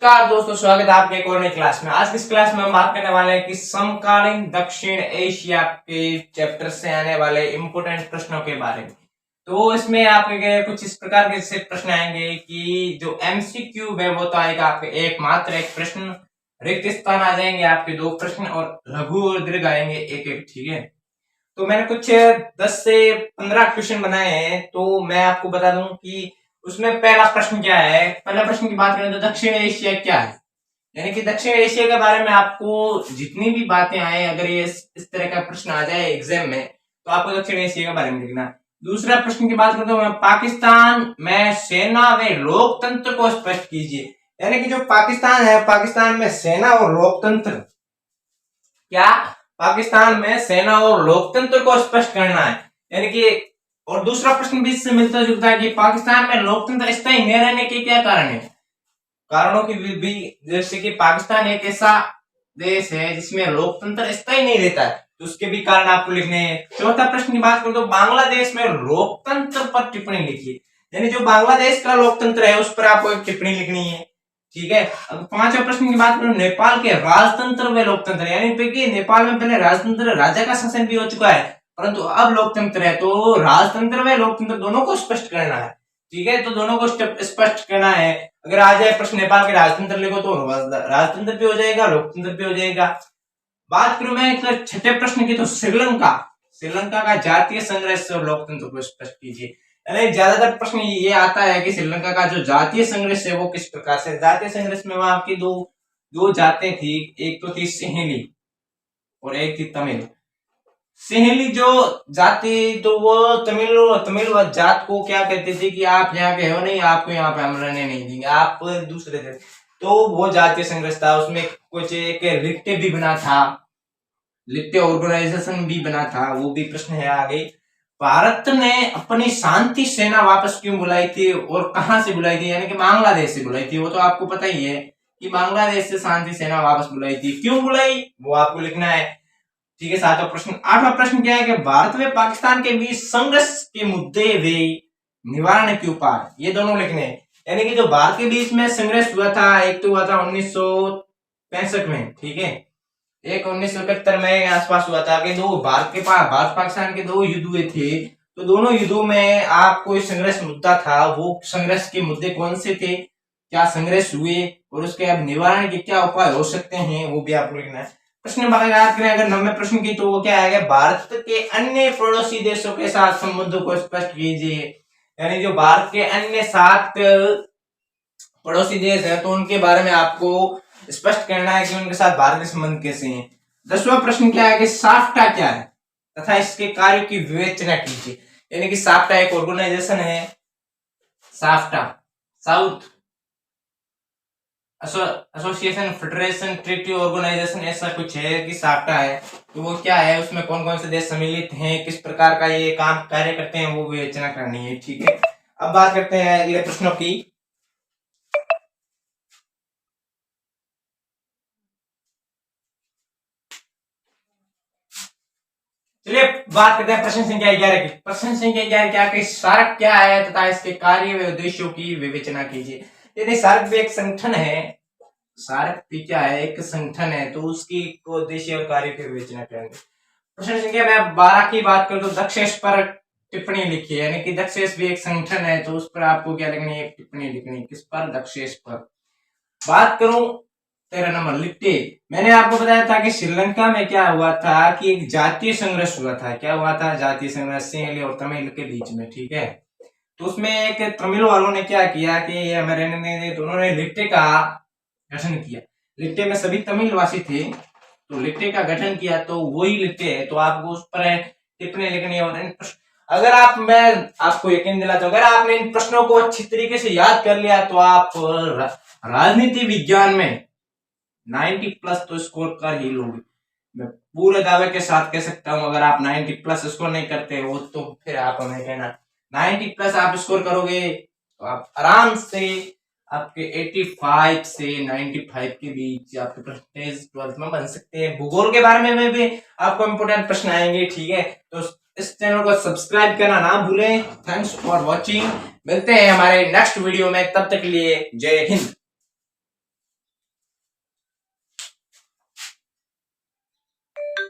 नमस्कार दोस्तों, स्वागत है आपके एक और नई क्लास में। आज की इस क्लास में हम बात करने वाले हैं कि समकालीन दक्षिण एशिया के चैप्टर से आने वाले इंपोर्टेंट प्रश्नों के बारे में। तो इसमें आपके कुछ इस प्रकार के से प्रश्न आएंगे कि जो एमसीक्यू है वो तो आएगा आपके एक प्रश्न, रिक्त स्थान आ जाएंगे आपके 2 प्रश्न और लघु और दीर्घ आएंगे एक, ठीक है। तो मैंने कुछ 10 से 15 क्वेश्चन बनाए हैं, तो मैं आपको बता दूं कि उसमें पहला प्रश्न क्या है। पहला प्रश्न की बात करें तो दक्षिण एशिया क्या है, यानी कि दक्षिण एशिया के बारे में आपको जितनी भी बातें आए, अगर ये इस तरह का प्रश्न आ जाए एग्जाम में तो आपको दक्षिण एशिया के बारे में लिखना है। दूसरा प्रश्न की बात करता हूं मैं, पाकिस्तान में सेना व लोकतंत्र को स्पष्ट कीजिए। यानी कि जो पाकिस्तान है, पाकिस्तान में सेना और लोकतंत्र, क्या पाकिस्तान में सेना और लोकतंत्र को स्पष्ट करना है। यानी कि और दूसरा प्रश्न भी इससे मिलता जुलता है कि पाकिस्तान में लोकतंत्र स्थायी न रहने के क्या कारण है। कारणों की भी, जैसे कि पाकिस्तान एक ऐसा देश है जिसमें लोकतंत्र स्थायी नहीं रहता है, तो उसके भी कारण आपको लिखने हैं। चौथा प्रश्न की बात करें तो बांग्लादेश में लोकतंत्र पर टिप्पणी लिखिए। यानी जो बांग्लादेश का लोकतंत्र है उस पर आपको एक टिप्पणी लिखनी है, ठीक है। अब पांचवा प्रश्न की बात करें, नेपाल के राजतंत्र व लोकतंत्र, यानी नेपाल में पहले राजतंत्र राजा का शासन भी हो चुका है, परंतु अब लोकतंत्र है, तो राजतंत्र व लोकतंत्र दोनों को स्पष्ट करना है, ठीक है। तो दोनों को स्पष्ट करना है। अगर आ जाए प्रश्न नेपाल के राजतंत्र लिखो तो राजतंत्र भी हो जाएगा, लोकतंत्र भी हो जाएगा। बात करूं मैं एक छठे प्रश्न की, तो श्रीलंका का जातीय संघर्ष और लोकतंत्र को स्पष्ट कीजिए। यानी ज्यादातर प्रश्न ये आता है कि श्रीलंका का जो जातीय संघर्ष है वो किस प्रकार से। जातीय संघर्ष में वहां की दो जातें थी, एक तो थी सिंहली और एक थी तमिल। सिंहली जो जाति, तो वो तमिल जात को क्या कहते थे कि आप यहाँ के हो नहीं, आपको यहाँ पे हम रहने नहीं देंगे, आप दूसरे थे। तो वो जातीय संघर्ष था, उसमें कुछ एक लिट्टे भी बना था, लिट्टे ऑर्गेनाइजेशन भी बना था, वो भी प्रश्न है आगे। भारत ने अपनी शांति सेना वापस क्यों बुलाई थी और कहां से बुलाई थी, यानी कि बांग्लादेश से बुलाई थी। वो तो आपको पता ही है कि बांग्लादेश से शांति सेना वापस बुलाई थी, क्यों बुलाई वो आपको लिखना है, ठीक है। 7वां प्रश्न। 8वां प्रश्न क्या है कि भारत व पाकिस्तान के बीच संघर्ष के मुद्दे वे निवारण के उपाय, ये दोनों लिखने हैं। यानी कि जो भारत के बीच में संघर्ष हुआ था, एक तो हुआ था 1965 में, ठीक है, एक 1971 में आसपास हुआ था कि भारत पाकिस्तान के 2 युद्ध हुए थे। तो दोनों युद्धों में आपको संघर्ष मुद्दा था, वो संघर्ष के मुद्दे कौन से थे, क्या संघर्ष हुए और उसके अब निवारण के क्या उपाय हो सकते हैं, वो भी आपको लिखना है। प्रश्न बात करें अगर 9वें प्रश्न की, तो वो क्या है, भारत के अन्य पड़ोसी देशों के साथ संबंधों को स्पष्ट कीजिए। यानी जो भारत के अन्य 7 पड़ोसी देश है, तो उनके बारे में आपको स्पष्ट करना है कि उनके साथ भारत के संबंध कैसे हैं। 10वां प्रश्न क्या है कि साफ्टा क्या है तथा इसके कार्यों की विवेचना कीजिए। यानी कि साफ्टा एक ऑर्गेनाइजेशन है, SAFTA south association federation treaty organization, ऐसा कुछ है कि साफ्टा है। तो वो क्या है, उसमें कौन कौन से देश सम्मिलित हैं, किस प्रकार का ये काम कार्य करते हैं, वो विवेचना करनी है, ठीक है। अब बात करते हैं अगले प्रश्नों की। चलिए बात करते हैं प्रश्न संख्या 11 की। प्रश्न संख्या 11 क्या है, सार्क क्या है तथा इसके कार्य व उद्देश्यों की विवेचना कीजिए। यदि सार्क भी एक संगठन है, सार्क भी क्या है, एक संगठन है, तो उसकी उद्देश्य और कार्य की विवेचना करेंगे। प्रश्न संख्या मैं 12 की बात करूं तो दक्षेश पर टिप्पणी लिखिए। यानी कि दक्षेश भी एक संगठन है, तो उस पर आपको क्या लिखनी है, टिप्पणी लिखनी है, किस पर, दक्षेश पर। बात करूं 13 नंबर लिट्टे। मैंने आपको बताया था कि श्रीलंका में क्या हुआ था कि एक जातीय संघर्ष हुआ था। क्या हुआ था, जातीय संघर्ष सिंहली और तमिल के बीच में, ठीक है। तो उसमें एक तमिल वालों ने क्या किया कि ये हमें रहने नहीं दे, तो उन्होंने लिट्टे का गठन किया। लिट्टे में सभी तमिल वासी थे, तो लिट्टे का गठन किया, तो वही लिट्टे है, तो आपको उस पर टिप्पणी लिखनी है। और अगर मैं आपको यकीन दिलाता हूं, अगर आपने इन प्रश्नों को अच्छी तरीके से याद कर लिया तो आप राजनीति विज्ञान में 90+ तो स्कोर कर ही लोगे। मैं पूरे दावे के साथ कह सकता हूं, अगर आप 90+ स्कोर नहीं करते हो तो फिर आप हमें कहना 90+ आप स्कोर करोगे तो आप आराम से आपके 85 से 95 के बीच आपके परसेंटेज 12th में बन सकते हैं। भूगोल के बारे में भी आपको इंपोर्टेंट प्रश्न आएंगे, ठीक है। तो इस चैनल को सब्सक्राइब करना ना भूलें। थैंक्स फॉर वॉचिंग, मिलते हैं हमारे नेक्स्ट वीडियो में, तब तक के लिए जय हिंद।